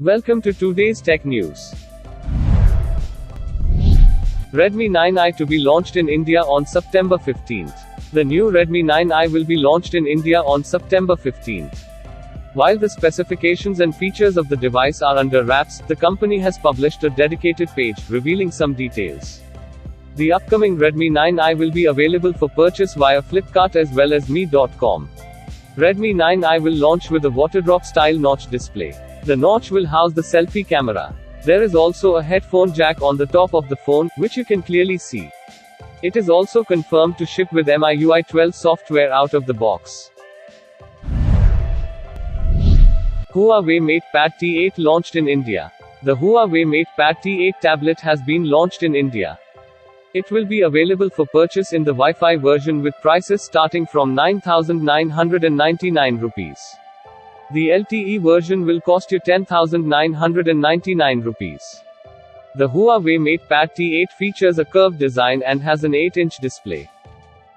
Welcome to today's tech news. Redmi 9i to be launched in India on September 15th. The new Redmi 9i will be launched in India on September 15th. While the specifications and features of the device are under wraps, the company has published a dedicated page, revealing some details. The upcoming Redmi 9i will be available for purchase via Flipkart as well as Mi.com. Redmi 9i will launch with a waterdrop-style notch display. The notch will house the selfie camera. There is also a headphone jack on the top of the phone, which you can clearly see. It is also confirmed to ship with MIUI 12 software out of the box. Huawei MatePad T8 launched in India. The Huawei MatePad T8 tablet has been launched in India. It will be available for purchase in the Wi-Fi version with prices starting from 9,999 rupees. The LTE version will cost you 10,999 rupees. The Huawei MatePad T8 features a curved design and has an 8-inch display.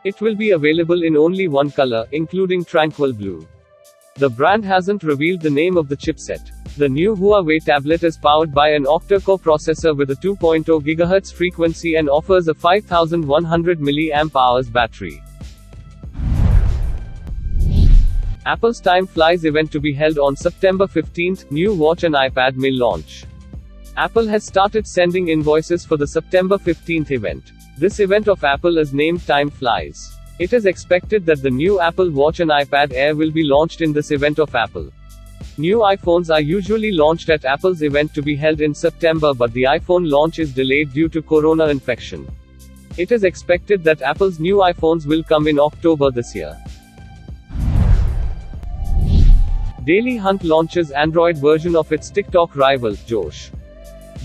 It will be available in only one color, including Tranquil Blue. The brand hasn't revealed the name of the chipset. The new Huawei tablet is powered by an octa-core processor with a 2.0 GHz frequency and offers a 5100 mAh battery. Apple's Time Flies event to be held on September 15th, new watch and iPad may launch. Apple has started sending invoices for the September 15th event. This event of Apple is named Time Flies. It is expected that the new Apple Watch and iPad Air will be launched in this event of Apple. New iPhones are usually launched at Apple's event to be held in September, but the iPhone launch is delayed due to corona infection. It is expected that Apple's new iPhones will come in October this year. Daily Hunt launches Android version of its TikTok rival, Josh.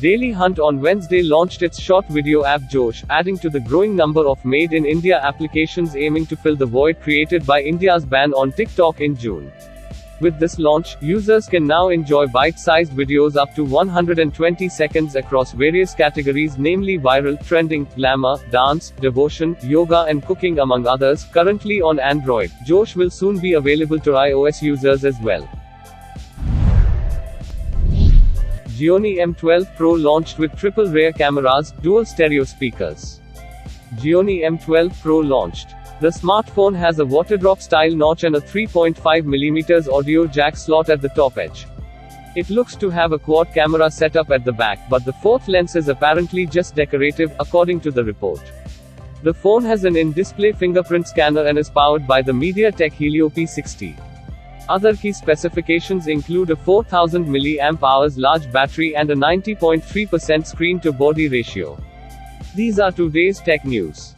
Daily Hunt on Wednesday launched its short video app Josh, adding to the growing number of made-in-India applications aiming to fill the void created by India's ban on TikTok in June. With this launch, users can now enjoy bite-sized videos up to 120 seconds across various categories, namely viral, trending, glamour, dance, devotion, yoga and cooking among others. Currently on Android, Josh will soon be available to iOS users as well. Xiaomi M12 Pro launched with triple rear cameras, dual stereo speakers. Xiaomi M12 Pro launched. The smartphone has a waterdrop-style notch and a 3.5mm audio jack slot at the top edge. It looks to have a quad camera setup at the back, but the fourth lens is apparently just decorative, according to the report. The phone has an in-display fingerprint scanner and is powered by the MediaTek Helio P60. Other key specifications include a 4000 mAh large battery and a 90.3% screen-to-body ratio. These are today's tech news.